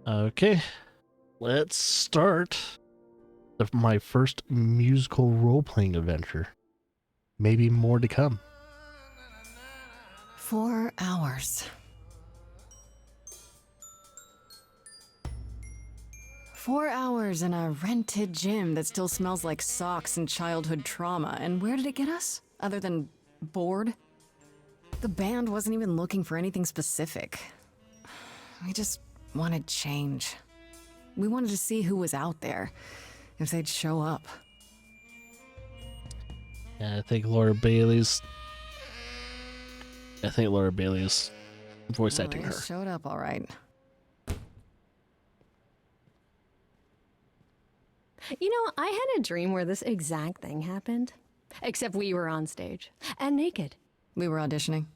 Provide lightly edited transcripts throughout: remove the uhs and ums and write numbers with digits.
Okay, let's start my first musical role-playing adventure. Maybe more to come. 4 hours. 4 hours in a rented gym that still smells like socks and childhood trauma. And where did it get us? Other than bored? The band wasn't even looking for anything specific. We just wanted change. We wanted to see who was out there, if they'd show up. Yeah, I think Laura Bailey's voice acting They her. showed up all right. You know, I had a dream where this exact thing happened. Except we were on stage. And naked. We were auditioning.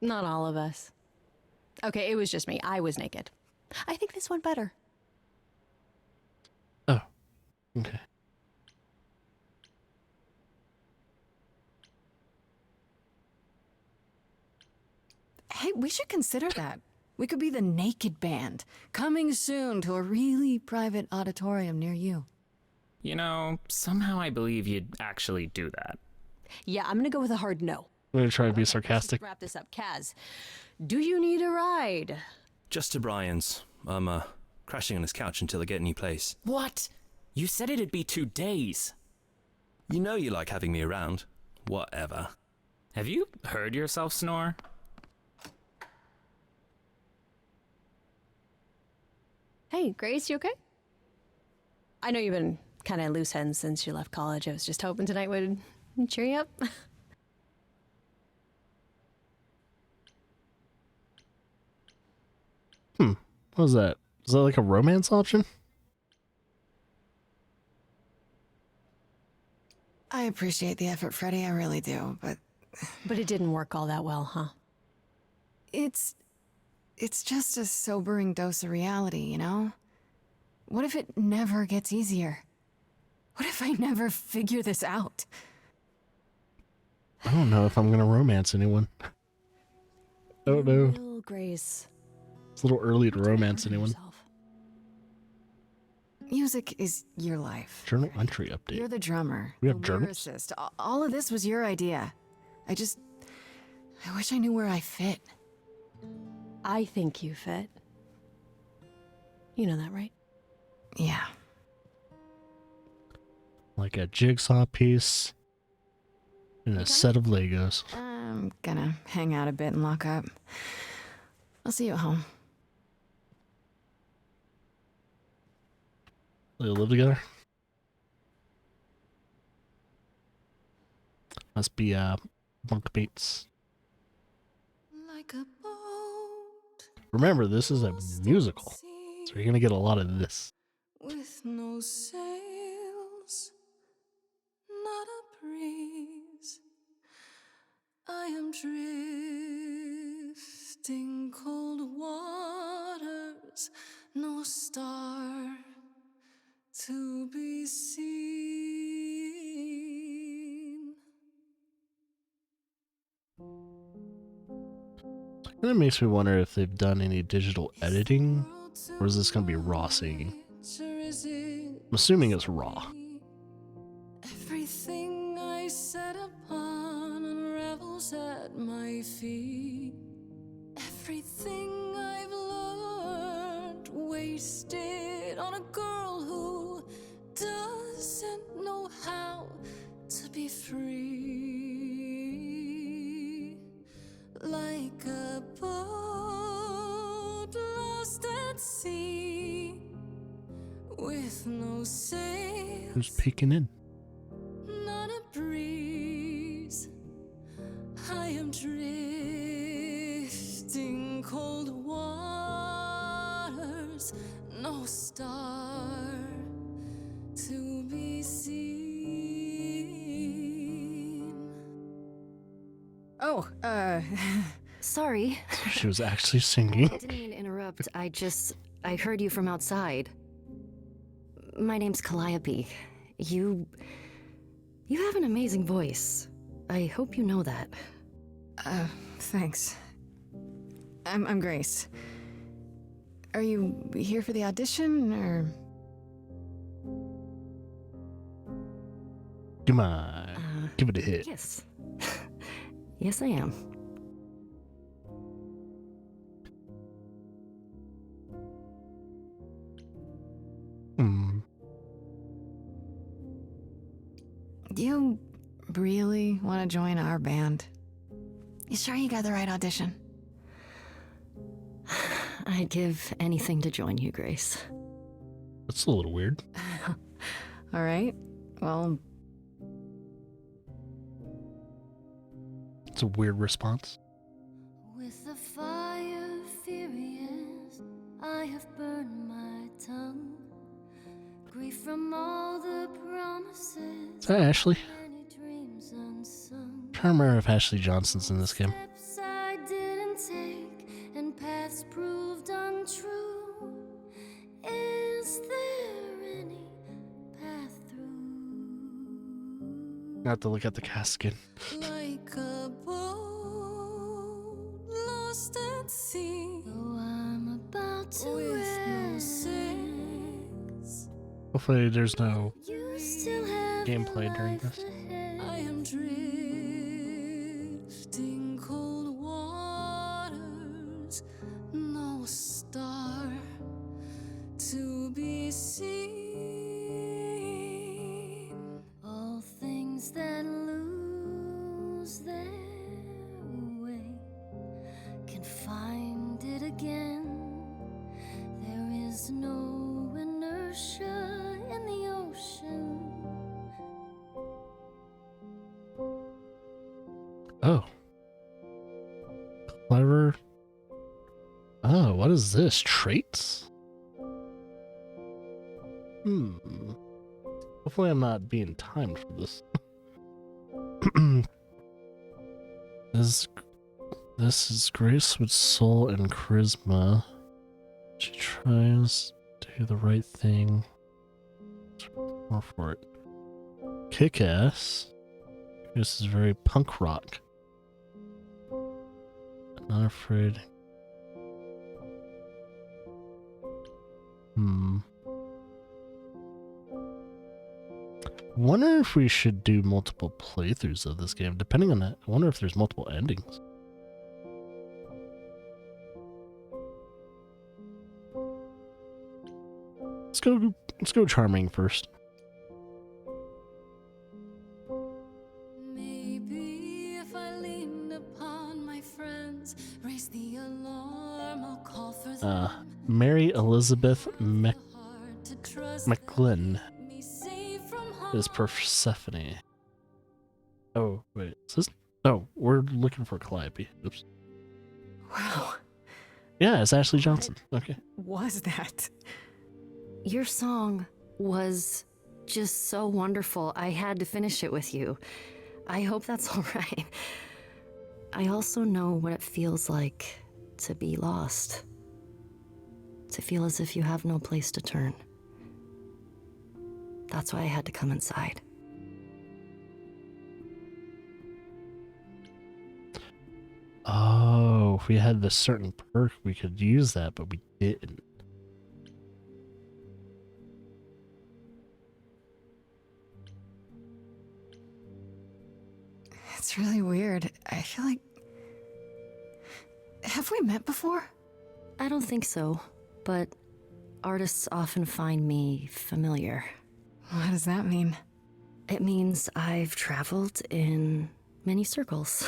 Not all of us. Okay, it was just me. I was naked. I think this went better. Oh, okay. Hey, we should consider that. We could be the Naked Band, coming soon to a really private auditorium near you. You know, somehow I believe you'd actually do that. Yeah, I'm gonna go with a hard no. I'm gonna try to be sarcastic. Let's wrap this up. Kaz, do you need a ride? Just to Brian's. I'm, crashing on his couch until I get a new place. What? You said it'd be 2 days. You know you like having me around. Whatever. Have you heard yourself snore? Hey, Grace, you okay? I know you've been kind of loose ends since you left college. I was just hoping tonight would cheer you up. What was that? Is that like a romance option? I appreciate the effort, Freddie, I really do, but But it didn't work all that well, huh? it's just a sobering dose of reality, you know? What if it never gets easier? What if I never figure this out? I don't know if I'm gonna romance anyone. I don't know. Little Grace. It's a little early to Don't romance hurt anyone. yourself. Music is your life. Journal entry update. You're the drummer, We have the journals? lyricist. All of this was your idea. I wish I knew where I fit. I think you fit. You know that, right? Yeah. Like a jigsaw piece and a set of Legos. I'm gonna hang out a bit and lock up. I'll see you at home. They live together. Must be bunkmates. Like a boat Remember, this is a musical, so you're gonna get a lot of this. with no sails, not a breeze. I am drifting cold waters, no star to be seen. And it makes me wonder if they've done any digital editing, or is this gonna be raw singing? I'm assuming it's raw. Everything I set upon unravels at my feet. Everything I've learned wasted on a girl who doesn't know how to be free. Like a boat lost at sea with no sails. Who's peeking in? Not a breeze. I am drifting cold waters, no star to be seen. Oh, Sorry. She was actually singing. I didn't mean to interrupt. I heard you from outside. My name's Calliope. You have an amazing voice. I hope you know that. thanks. I'm Grace. Are you here for the audition, or? Come on, give it a hit. Yes. Yes, I am. Do you really want to join our band? You sure you got the right audition? I'd give anything to join you, Grace. That's a little weird. All right. Well, It's a weird response. With the fire furious, I have burned my tongue. Grief from all the promises. Is that Ashley? Many dreams unsung. I'm trying to remember if Ashley Johnson's in this game. Steps I didn't take and paths proved untrue. Is there any path through? I have to look at the cast again. Like a boat lost at sea. Though I'm about to with no sails. Hopefully there's no You still have gameplay a during life this. ahead. I am drifting cold waters, no star to be seen. All things that lose their way can find it again. There is no inertia in the ocean. Oh. Clever. Oh, what is this? Traits? Hopefully I'm not being timed for this. This is Grace with soul and charisma. She tries to do the right thing. More for it. Kick-ass. This is very punk rock. Not afraid. Wonder if we should do multiple playthroughs of this game, depending on that. I wonder if there's multiple endings. Let's go charming first. Maybe if I leaned upon my friends, raise the alarm, I'll call for them. Mary Elizabeth Hard to trust McGlynn me safe from is Persephone. Oh, wait. Is this? Oh, we're looking for Calliope. Oops. wow. Yeah, it's Ashley Johnson. Okay. Was that? Your song was just so wonderful. I had to finish it with you. I hope that's all right. I also know what it feels like to be lost. To feel as if you have no place to turn. That's why I had to come inside. Oh, if we had this certain perk, we could use that, but we didn't. It's really weird. I feel like... Have we met before? I don't think so, but artists often find me familiar. What does that mean? It means I've traveled in many circles.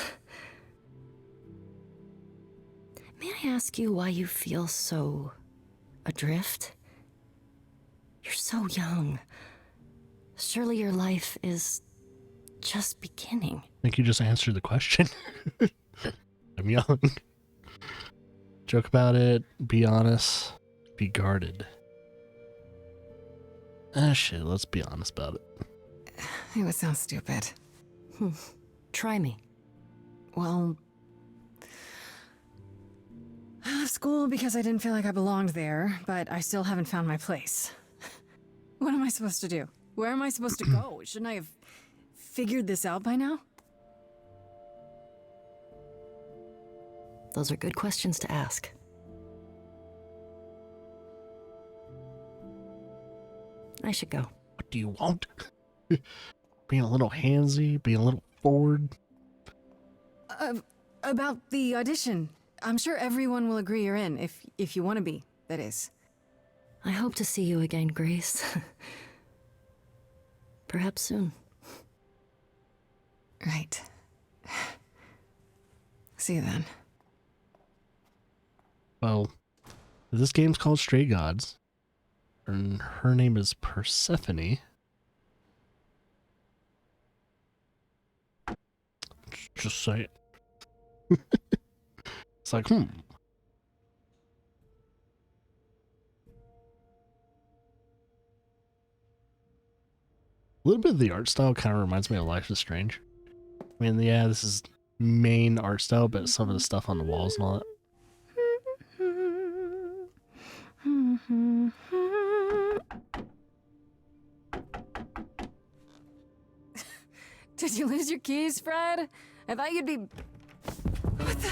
May I ask you why you feel so adrift? You're so young. Surely your life is just beginning. I think you just answered the question. I'm young. Joke about it. Be honest. Be guarded. Ah, shit. Let's be honest about it. It would sound stupid. Try me. Well, I left school because I didn't feel like I belonged there, but I still haven't found my place. What am I supposed to do? Where am I supposed to go? Shouldn't I have figured this out by now? Those are good questions to ask. I should go. What do you want? Being a little handsy, being a little forward. About the audition. I'm sure everyone will agree you're in, if you want to be, that is. I hope to see you again, Grace. Perhaps soon. Right. See you then. Well, this game's called Stray Gods, and her name is Persephone. Just say it. It's like, A little bit of the art style kind of reminds me of Life is Strange. I mean, yeah, this is main art style, but some of the stuff on the walls and all that. Did you lose your keys, Fred? I thought you'd be... What the...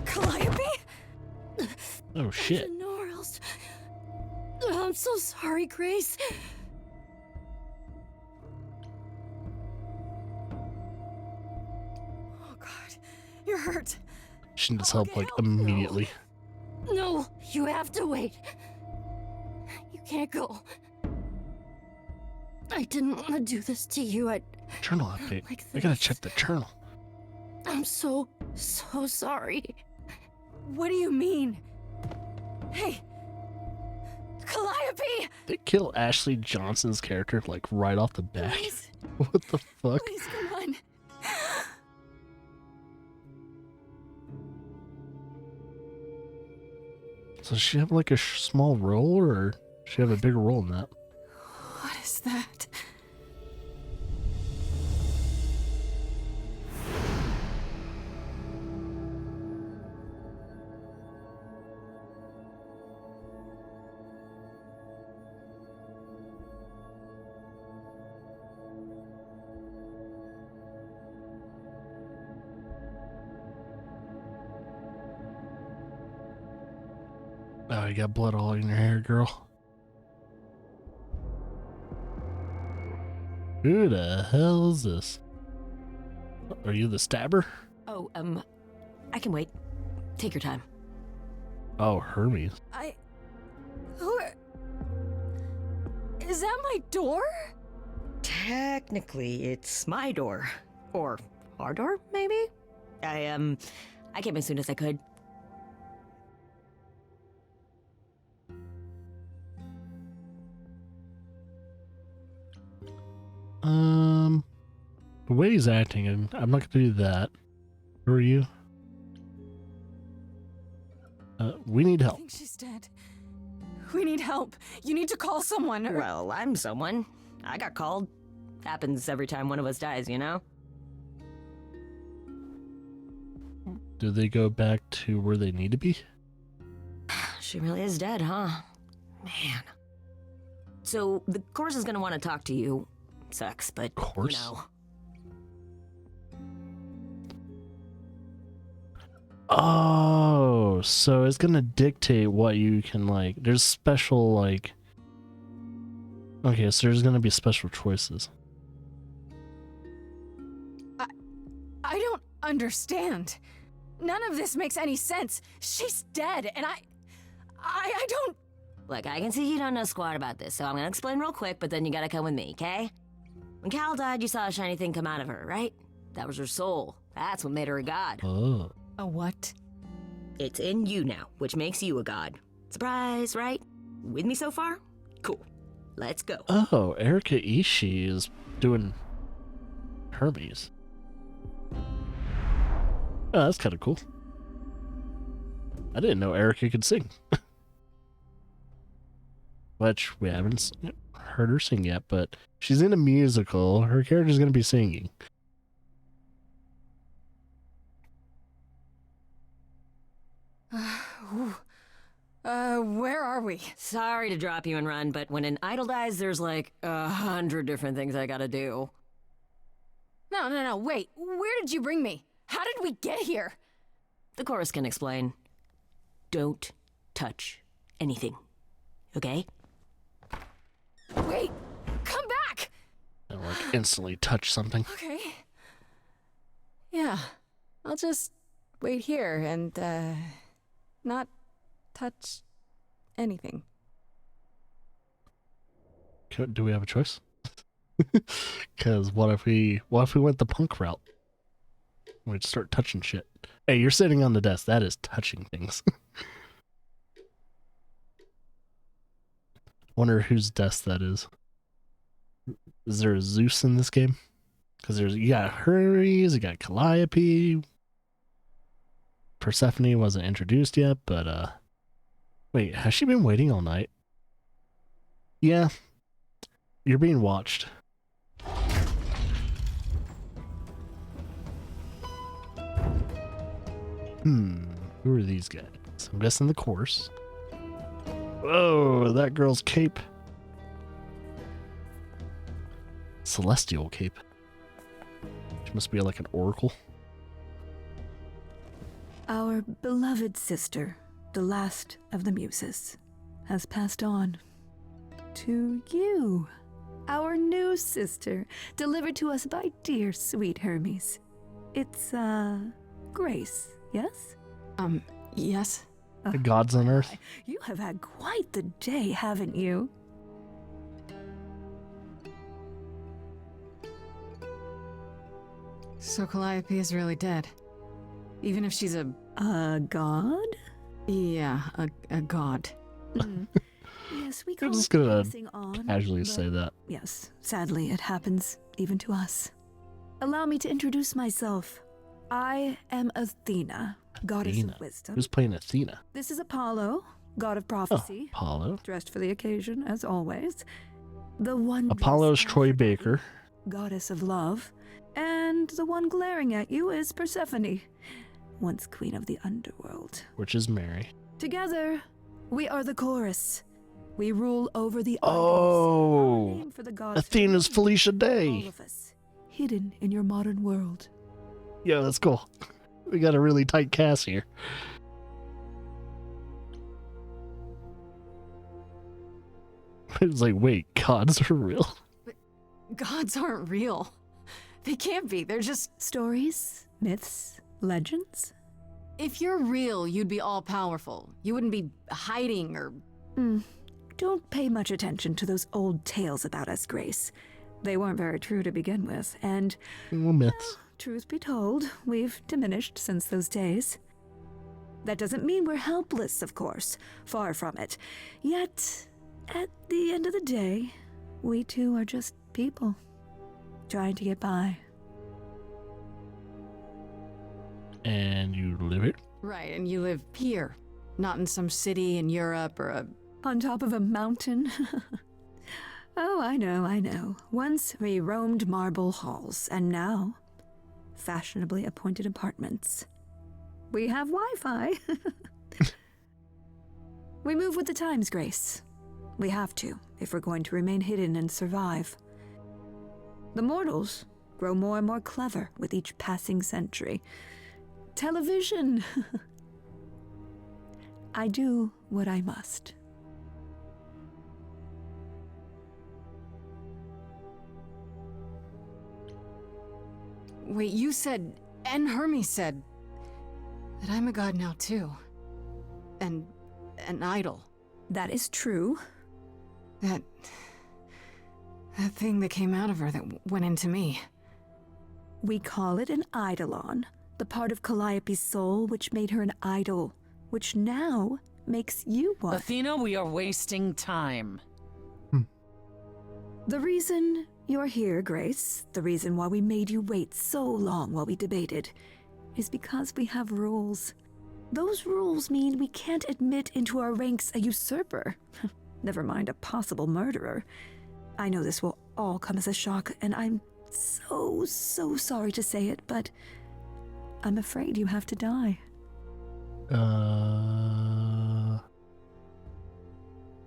Calliope? Oh, I shit. should know or else. I'm so sorry, Grace. Oh, God. You're hurt. She needs help, like, immediately. No, you have to wait. You can't go. I didn't want to do this to you. Journal update. Like I gotta this. check the journal. I'm so sorry. What do you mean? Hey! Calliope! They kill Ashley Johnson's character, like, right off the bat. Please, What the fuck? please, come on. So does she have, like, a small role, or does she have a bigger role in that? What is that? Oh, you got blood all in your hair, girl. Who the hell is this? Are you the stabber? Oh, I can wait. Take your time. Oh, Hermes. Who... Is that my door? Technically, it's my door. Or our door, maybe? I came as soon as I could. The way he's acting, and I'm not gonna do that. Who are you? We need I help. think she's dead. We need help. You need to call someone or... Well, I'm someone. I got called. Happens every time one of us dies, you know? Do they go back to where they need to be? She really is dead, huh? Man. So, the course is gonna want to talk to you. Sucks, but, Course? you know. Oh, so it's gonna dictate what you can, like, there's special, like, okay, so there's gonna be special choices. I don't understand. None of this makes any sense. She's dead, and I don't... Look, I can see you don't know squat about this, so I'm gonna explain real quick, but then you gotta come with me, okay? When Cal died, you saw a shiny thing come out of her, right? That was her soul. That's what made her a god. Oh. A what? It's in you now, which makes you a god. Surprise, right? With me so far? Cool. Let's go. Oh, Erika Ishii is doing Hermes. Oh, that's kind of cool. I didn't know Erika could sing. Which we haven't heard her sing yet, but she's in a musical. Her character's going to be singing. Where are we? Sorry to drop you and run, but when an idol dies, there's like 100 different things I gotta do. No, wait. Where did you bring me? How did we get here? The chorus can explain. Don't touch anything. Okay? Wait! instantly touch something. Okay. Yeah, I'll just wait here and, not touch anything. Do we have a choice? Because what if we went the punk route? We'd start touching shit. Hey, you're sitting on the desk. That is touching things. Wonder whose desk that is. Is there a Zeus in this game? Because you got Hermes, you got Calliope. Persephone wasn't introduced yet, but wait, has she been waiting all night? Yeah. You're being watched. Who are these guys? I'm guessing the course. Whoa, that girl's cape. Celestial cape. She must be like an oracle. Our beloved sister, the last of the muses, has passed on to you. Our new sister, delivered to us by dear sweet Hermes. It's, Grace, yes? Yes? The gods on earth. You have had quite the day, haven't you? So Calliope is really dead. Even if she's a god? Yeah, a god. Yes, we I'm call just it gonna passing on, casually but say that. yes, sadly it happens even to us. Allow me to introduce myself. I am Athena, goddess Athena. of wisdom. Who's playing Athena? This is Apollo, god of Oh, prophecy. Apollo. Dressed for the occasion, as always. The one. Apollo's Troy Baker. Goddess of love. And the one glaring at you is Persephone, once queen of the underworld. Which is Mary. Together, we are the chorus. We rule over the Oh, idols. Our name for the gods Athena's Felicia all Day. of us, hidden in your modern world. Yeah, that's cool. We got a really tight cast here. It's like, wait, gods are real? Gods aren't real. They can't be. They're just... Stories, myths, legends. If you're real, you'd be all-powerful. You wouldn't be hiding or... Don't pay much attention to those old tales about us, Grace. They weren't very true to begin with, and... Well, myths. Truth be told, we've diminished since those days. That doesn't mean we're helpless, of course. Far from it. Yet, at the end of the day, we too are just people, trying to get by. And you live here? Right, and you live here. Not in some city in Europe or a... On top of a mountain? Oh, I know. Once we roamed marble halls, and now, fashionably appointed apartments. We have Wi-Fi. We move with the times, Grace. We have to, if we're going to remain hidden and survive. The mortals grow more and more clever with each passing century. Television! I do what I must. Wait, you said, and Hermes said, that I'm a god now too. And an idol. That is true. That thing that came out of her that went into me. We call it an eidolon, the part of Calliope's soul which made her an idol, which now makes you one. Athena, we are wasting time. The reason you're here, Grace, the reason why we made you wait so long while we debated, is because we have rules. Those rules mean we can't admit into our ranks a usurper, never mind a possible murderer. I know this will all come as a shock, and I'm so sorry to say it, but I'm afraid you have to die.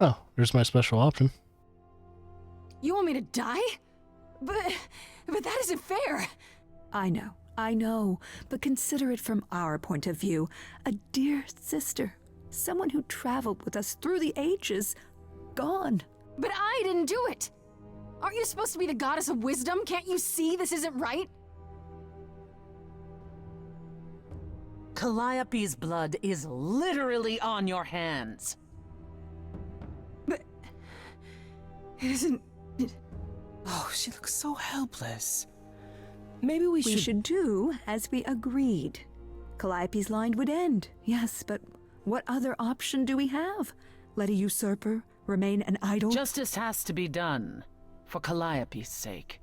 Oh, there's my special option. You want me to die? But that isn't fair. I know, but consider it from our point of view. A dear sister, someone who traveled with us through the ages, gone. But I didn't do it. Aren't you supposed to be the goddess of wisdom? Can't you see this isn't right? Calliope's blood is literally on your hands. But... it isn't... Oh, she looks so helpless. Maybe we We should do as we agreed. Calliope's line would end, yes, but what other option do we have? Let a usurper remain an idol? Justice has to be done, for Calliope's sake.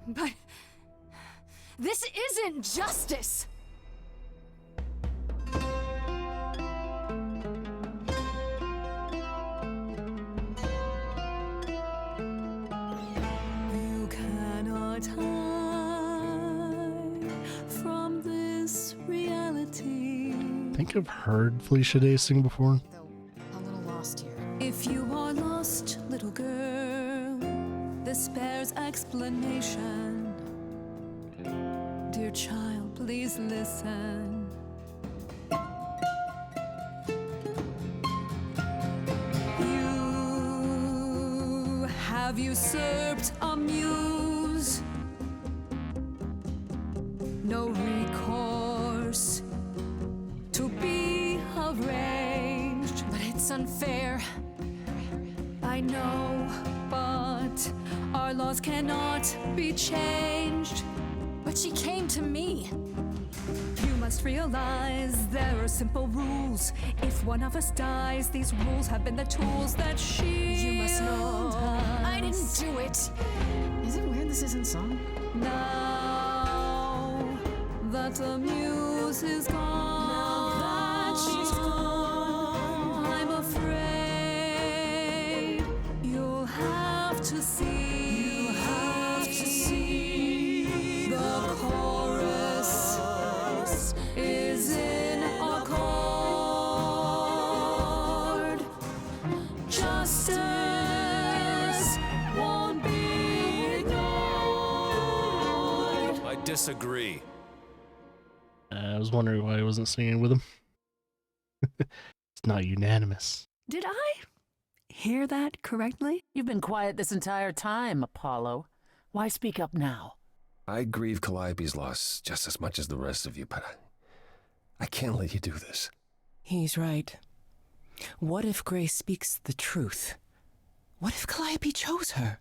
But... this isn't justice! You cannot hide from this reality. I think I've heard Felicia Day sing before. Though, a little lost here. If you are lost, little girl, this bears explanation. Dear child, please listen. You have usurped a muse. No recourse to be arranged. But it's unfair. I know, but our laws cannot be changed. But she came to me. You must realize there are simple rules. If one of us dies, these rules have been the tools that shield You must know. I didn't us. do it. Is it weird this isn't song? Now that the muse is gone, Now that she's gone, I'm afraid you'll have to see. You'll have to see the chorus is in accord. Justice won't be ignored. I disagree. I was wondering why I wasn't singing with him. It's not unanimous. Did I hear that correctly? You've been quiet this entire time, Apollo. Why speak up now? I grieve Calliope's loss just as much as the rest of you, but I can't let you do this. He's right. What if Grace speaks the truth? What if Calliope chose her?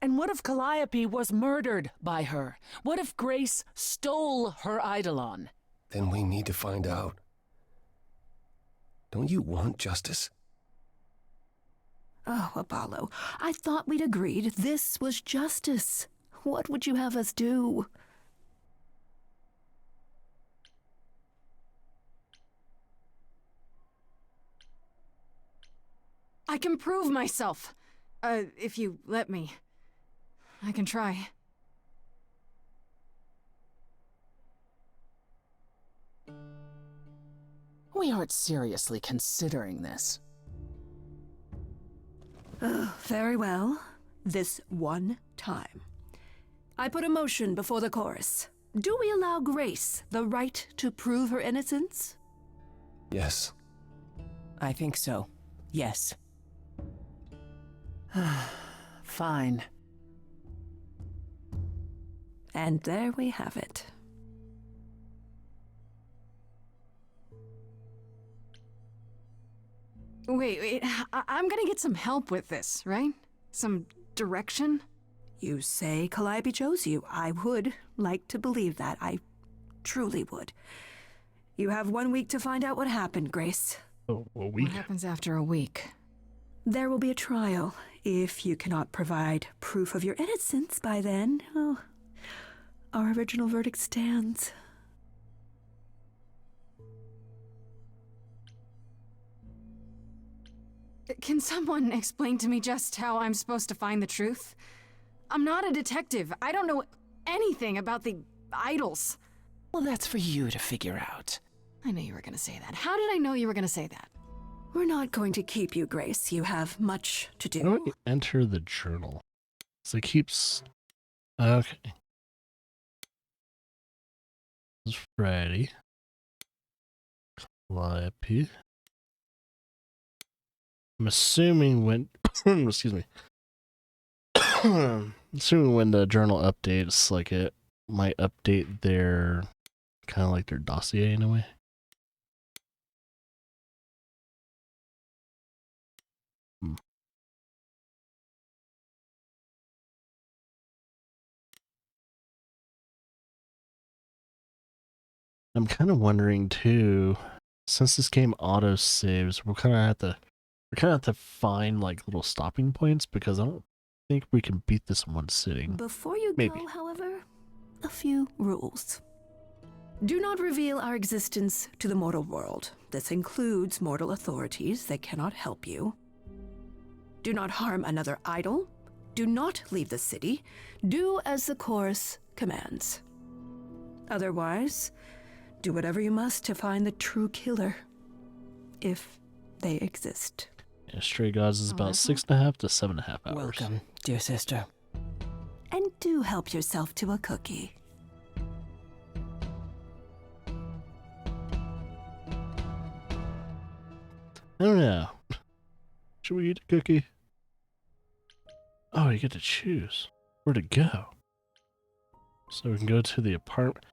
And what if Calliope was murdered by her? What if Grace stole her eidolon? Then we need to find out. Don't you want justice? Oh, Apollo, I thought we'd agreed this was justice. What would you have us do? I can prove myself. If you let me. I can try. We aren't seriously considering this. Very well. This one time. I put a motion before the chorus. Do we allow Grace the right to prove her innocence? Yes. I think so. Yes. Fine. And there we have it. Wait, I'm gonna get some help with this, right? Some direction? You say Calliope chose you. I would like to believe that. I truly would. You have 1 week to find out what happened, Grace. Oh, a week. What happens after a week? There will be a trial. If you cannot provide proof of your innocence by then, oh, our original verdict stands. Can someone explain to me just how I'm supposed to find the truth? I'm not a detective. I don't know anything about the idols. Well, that's for you to figure out. I knew you were gonna say that. How did I know you were gonna say that? We're not going to keep you, Grace. You have much to do. Why don't you enter the journal? So it keeps... Okay. This is Friday. Calliope. I'm assuming when... excuse me. Assuming when the journal updates, like it might update their kind of like their dossier in a way. I'm kind of wondering too, since this game auto saves, we're kind of have to find like little stopping points because I don't think we can beat this in one sitting. Before you Maybe. go, however, a few rules. Do not reveal our existence to the mortal world. This includes mortal authorities that cannot help you. Do not harm another idol. Do not leave the city. Do as the chorus commands. Otherwise, do whatever you must to find the true killer, if they exist. Yeah, Stray Gods is about 6.5 to 7.5 hours. Welcome, dear sister. And do help yourself to a cookie. I don't know. Should we eat a cookie? Oh, you get to choose where to go. So we can go to the apartment.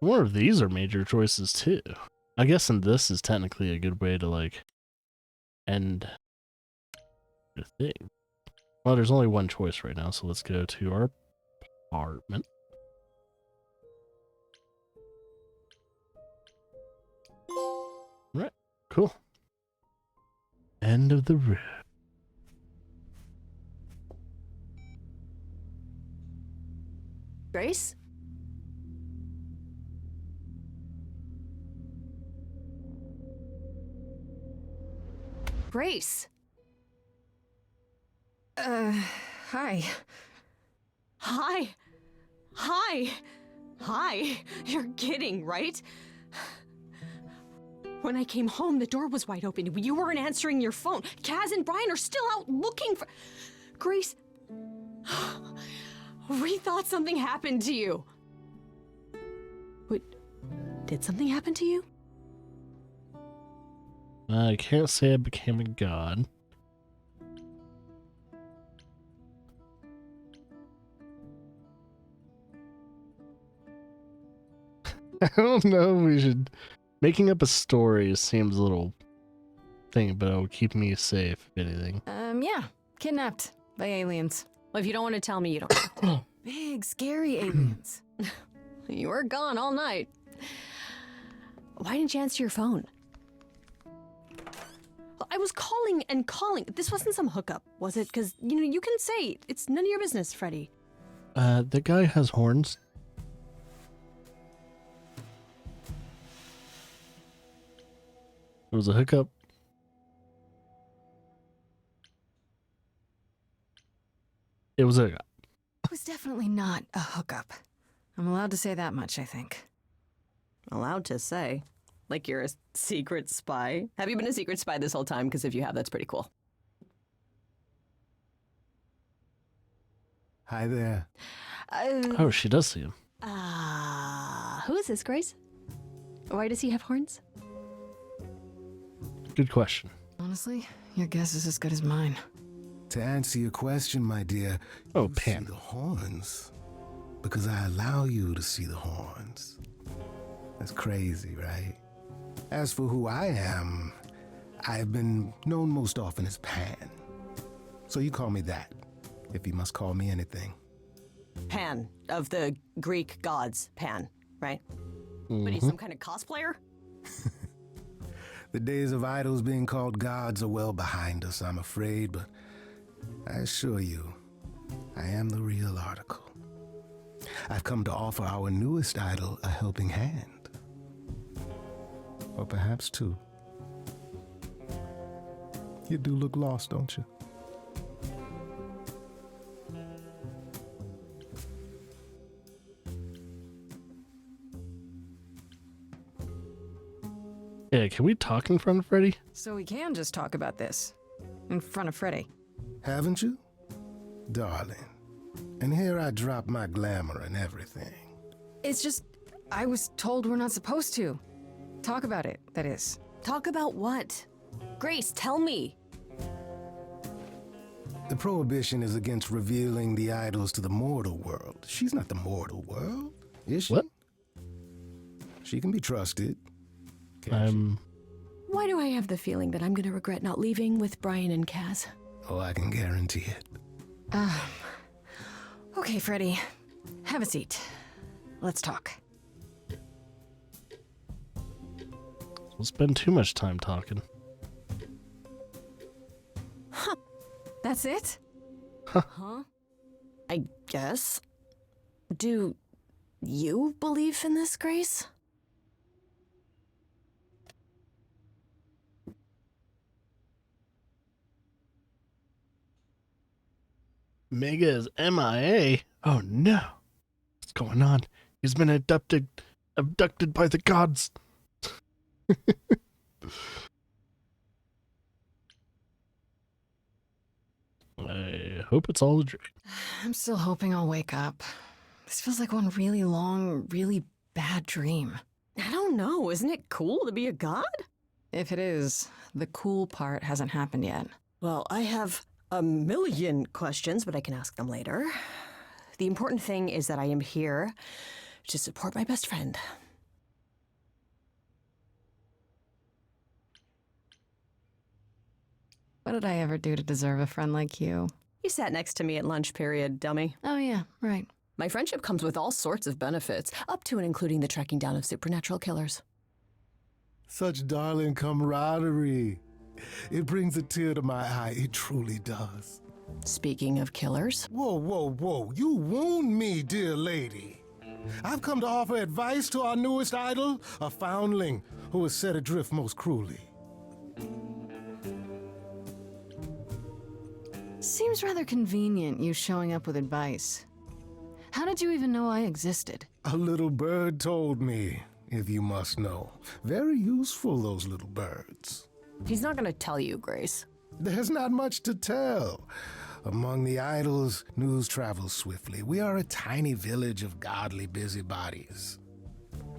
More of these are major choices too. I guess in this is technically a good way to like end the thing. Well, there's only one choice right now, so let's go to our apartment. Right, cool. End of the road. Grace? Grace? Hi. Hi. Hi. Hi. You're kidding, right? When I came home, the door was wide open. You weren't answering your phone. Kaz and Brian are still out looking for... Grace... We thought something happened to you. Wait, did something happen to you? I can't say I became a god. I don't know if we should... Making up a story seems a little thing, but it'll keep me safe, if anything. Yeah. Kidnapped by aliens. Well, if you don't want to tell me, you don't. Big, scary aliens. You were gone all night. Why didn't you answer your phone? I was calling and calling. This wasn't some hookup, was it? Because, you know, you can say it's none of your business, Freddy. The guy has horns. It was a hookup. It was a... It was definitely not a hookup. I'm allowed to say that much, I think. Allowed to say? Like you're a secret spy? Have you been a secret spy this whole time? Because if you have, that's pretty cool. Hi there. Oh, she does see him. Who is this, Grace? Why does he have horns? Good question. Honestly, your guess is as good as mine. To answer your question, my dear, oh, you Pam. see the horns because I allow you to see the horns. That's crazy, right? As for who I am, I've been known most often as Pan. So you call me that, if you must call me anything. Pan, of the Greek gods, Pan, right? Mm-hmm. But he's some kind of cosplayer? The days of idols being called gods are well behind us, I'm afraid, but I assure you, I am the real article. I've come to offer our newest idol a helping hand. Or perhaps two. You do look lost, don't you? Yeah, can we talk in front of Freddy? So we can just talk about this. In front of Freddy. Haven't you? Darling. And here I drop my glamour and everything. It's just, I was told we're not supposed to. Talk about it, that is. Talk about what? Grace, tell me. The prohibition is against revealing the idols to the mortal world. She's not the mortal world, is she? What? She can be trusted. Why do I have the feeling that I'm gonna regret not leaving with Brian and Kaz? Oh, I can guarantee it. Okay, Freddy. Have a seat. Let's talk. We'll spend too much time talking. That's it? Huh? I guess. Do you believe in this, Grace? Mega is MIA. Oh no. What's going on? He's been abducted by the gods. I hope it's all a dream. I'm still hoping I'll wake up. This feels like one really long, really bad dream. I don't know. Isn't it cool to be a god? If it is, the cool part hasn't happened yet. Well, I have a million questions, but I can ask them later. The important thing is that I am here to support my best friend. What did I ever do to deserve a friend like you? You sat next to me at lunch period, dummy. Oh yeah, right. My friendship comes with all sorts of benefits, up to and including the tracking down of supernatural killers. Such darling camaraderie. It brings a tear to my eye. It truly does. Speaking of killers. Whoa, whoa, whoa. You wound me, dear lady. I've come to offer advice to our newest idol, a foundling who was set adrift most cruelly. Seems rather convenient, you showing up with advice. How did you even know I existed? A little bird told me, if you must know. Very useful, those little birds. He's not gonna tell you, Grace. There's not much to tell. Among the idols, news travels swiftly. We are a tiny village of godly busybodies.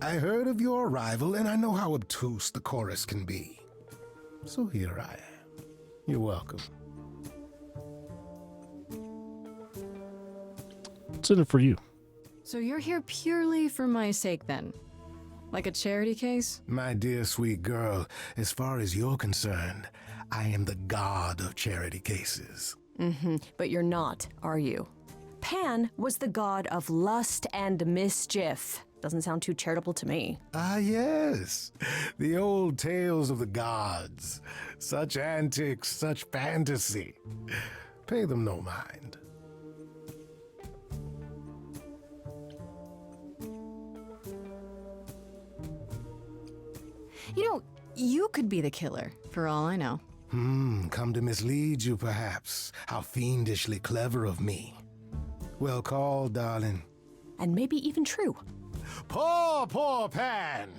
I heard of your arrival, and I know how obtuse the chorus can be. So here I am. You're welcome. What's in it for you? So you're here purely for my sake then? Like a charity case? My dear sweet girl, as far as you're concerned, I am the god of charity cases. But you're not, are you? Pan was the god of lust and mischief. Doesn't sound too charitable to me. Ah, yes. The old tales of the gods. Such antics, such fantasy. Pay them no mind. You know, you could be the killer, for all I know. Come to mislead you, perhaps. How fiendishly clever of me. Well called, darling. And maybe even true. Poor, poor Pan!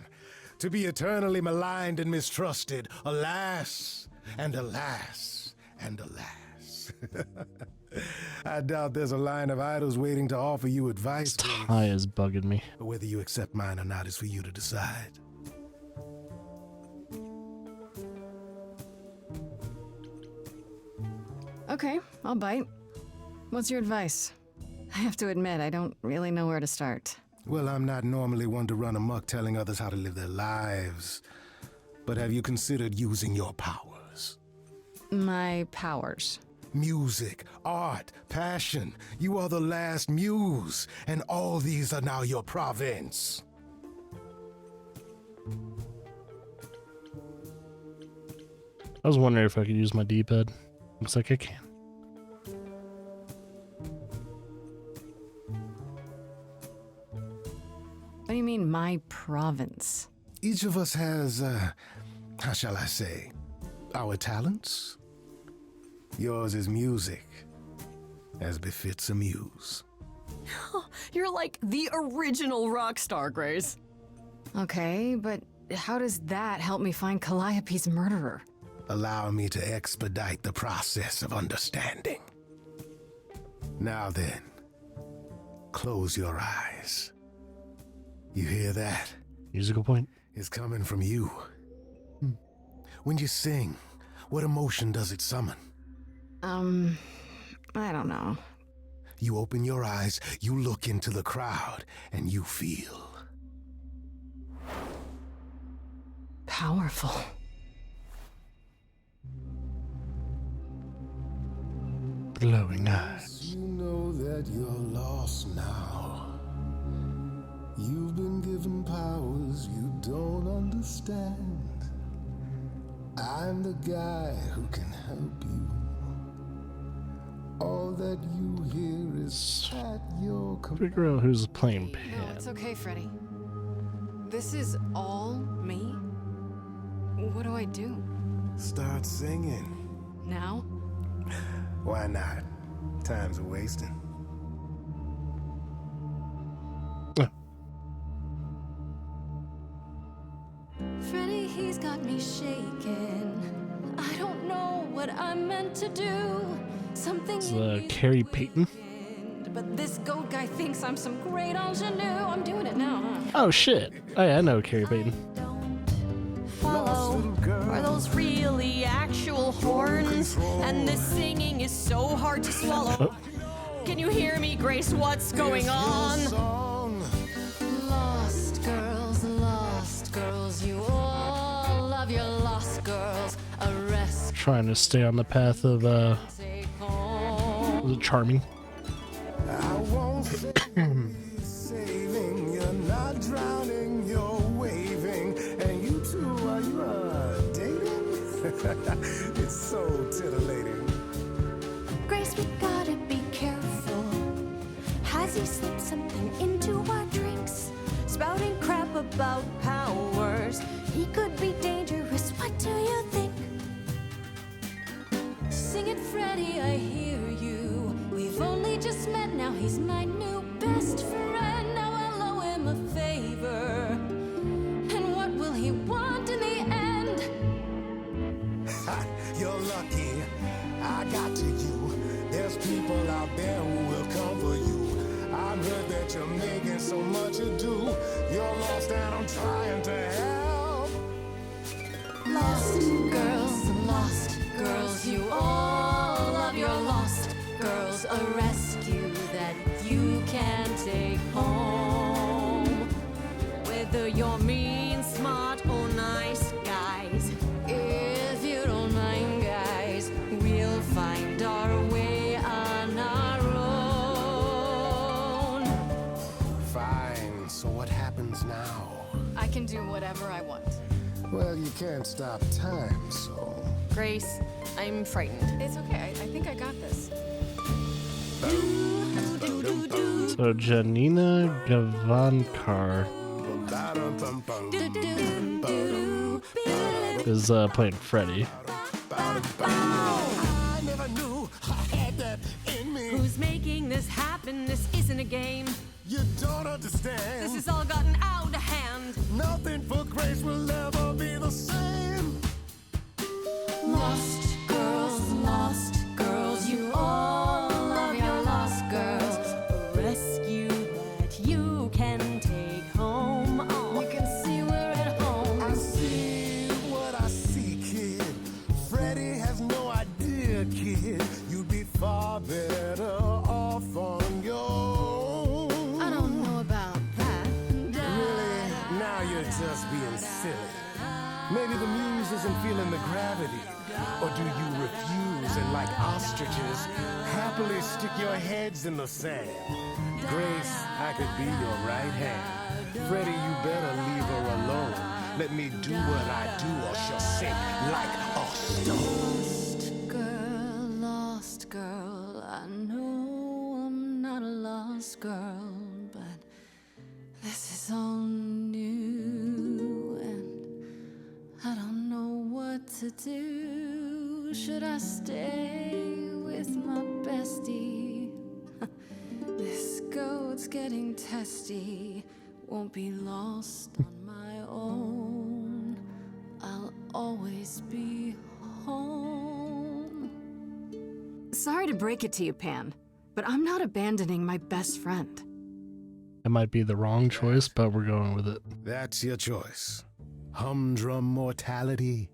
To be eternally maligned and mistrusted. Alas, and alas, and alas. I doubt there's a line of idols waiting to offer you advice. This tie is bugging me. But whether you accept mine or not is for you to decide. Okay, I'll bite. What's your advice? I have to admit, I don't really know where to start. Well, I'm not normally one to run amok telling others how to live their lives. But have you considered using your powers? My powers? Music, art, passion. You are the last muse, and all these are now your province. I was wondering if I could use my D-pad. Looks like I can. What do you mean, my province? Each of us has, how shall I say, our talents. Yours is music, as befits a muse. You're like the original rock star, Grace. Okay, but how does that help me find Calliope's murderer? Allow me to expedite the process of understanding. Now then, close your eyes. You hear that? Musical point. It's coming from you. When you sing, what emotion does it summon? I don't know. You open your eyes, you look into the crowd, and you feel Powerful. Glowing eyes. You know that you're lost now. You've been given powers you don't understand. I'm the guy who can help you. All that you hear is at your command. Figure out who's playing No, Pan. it's okay, Freddy. This is all me? What do I do? Start singing. Now? Why not? Time's a wasting. Freddy, he's got me shaking. I don't know what I'm meant to do. Something It's Carrie Payton. But this goat guy thinks I'm some great ingenue. I'm doing it now, huh? Oh shit. Oh yeah, I know Carrie Payton. Follow. Are those really actual horns? And this singing is so hard to swallow. Can you hear me, Grace? What's going on? lost girls, you all love your lost girls. Arrest, Trying to stay on the path of take home. was it Charming? I won't saving, you're not drowning, you're waving. And you two, are you dating? It's so titillating. Grace, we gotta be careful. Has he slipped something into our drinks? Spouting crap about powers. He could be dangerous, what do you think? Sing it, Freddy, I hear you. We've only just met, now he's my new best friend. Now I'll owe him a favor. And what will he want in the end? You're lucky, I got to you. There's people out there who will come for you. I've heard that you're making so much ado. You're lost and I'm trying to help. Lost girls, you all love your lost girls. A rescue that you can take home. Whether you're mean, smart, or nice, guys. If you don't mind, guys, we'll find our way on our own. Fine, so what happens now? I can do whatever I want. Well, you can't stop time, so... Grace, I'm frightened. It's okay. I think I got this. So Janina Gavankar is playing Freddy. I never knew I had that in me. Who's making this happen? This isn't a game. You don't understand. This has all gotten out of hand. Nothing for Grace will ever be the same. Lost girls, you all love your lost girls. A rescue that you can take home. Oh. You can see we're at home. I see what I see, kid. Freddy has no idea, kid. You'd be far better off on your own. I don't know about that. Really? Now you're just being silly. Maybe the muse isn't feeling the gravity. Or do you refuse and, like ostriches, happily stick your heads in the sand? Grace, I could be your right hand. Freddy, you better leave her alone. Let me do what I do or she'll sink like a stone. Lost girl, I know I'm not a lost girl, but this is all new and I don't know what to do. Should I stay with my bestie? This goat's getting testy. Won't be lost on my own. I'll always be home. Sorry to break it to you, Pan, but I'm not abandoning my best friend. It might be the wrong choice, but we're going with it. That's your choice. Humdrum mortality.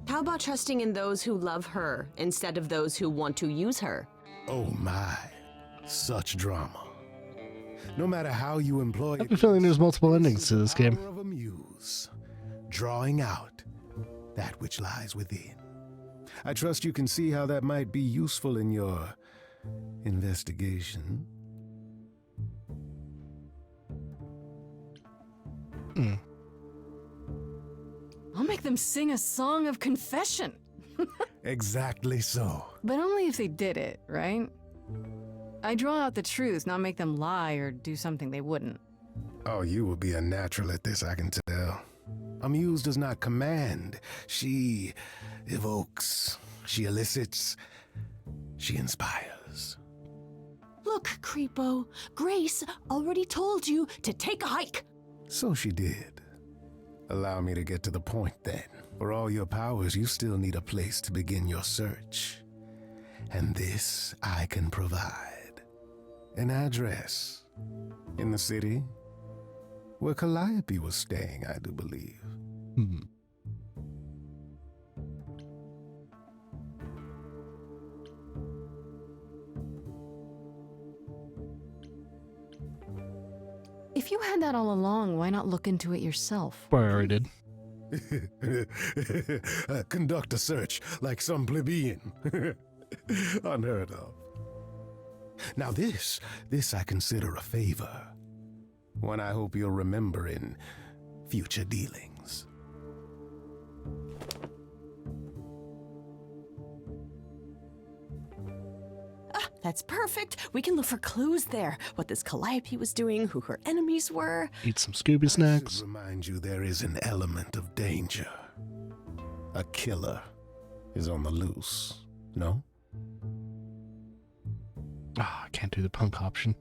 How about trusting in those who love her instead of those who want to use her? Oh my, such drama. No matter how you employ I have a feeling there's multiple endings to this game. Power of a muse, drawing out that which lies within. I trust you can see how that might be useful in your investigation. I'll make them sing a song of confession. Exactly so. But only if they did it, right? I draw out the truth, not make them lie or do something they wouldn't. Oh, you will be a natural at this, I can tell. A muse does not command. She evokes. She elicits. She inspires. Look, Creepo, Grace already told you to take a hike. So she did. Allow me to get to the point then. For all your powers, you still need a place to begin your search. And this I can provide. An address. In the city. Where Calliope was staying, I do believe. If you had that all along, why not look into it yourself? I already did. Conduct a search like some plebeian. Unheard of. Now this I consider a favor. One I hope you'll remember in future dealings. That's perfect. We can look for clues there. What this Calliope was doing, who her enemies were. Eat some Scooby snacks. Remind you there is an element of danger. A killer is on the loose, no? Ah, I can't do the punk option.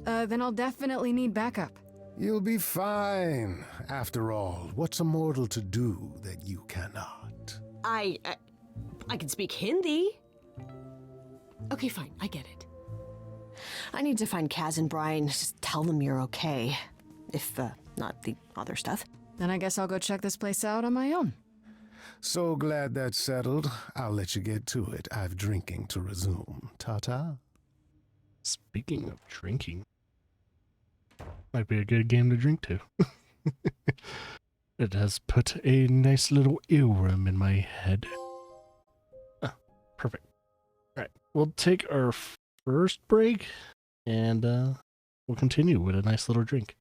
Then I'll definitely need backup. You'll be fine. After all, what's a mortal to do that you cannot? I can speak Hindi. Okay, fine, I get it. I need to find Kaz and Brian. Just tell them you're okay. If, not the other stuff. Then I guess I'll go check this place out on my own. So glad that's settled. I'll let you get to it. I've drinking to resume. Ta-ta. Speaking of drinking, might be a good game to drink to. It has put a nice little earworm in my head. Ah, perfect. Alright, we'll take our first break and we'll continue with a nice little drink.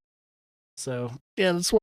So, yeah, let's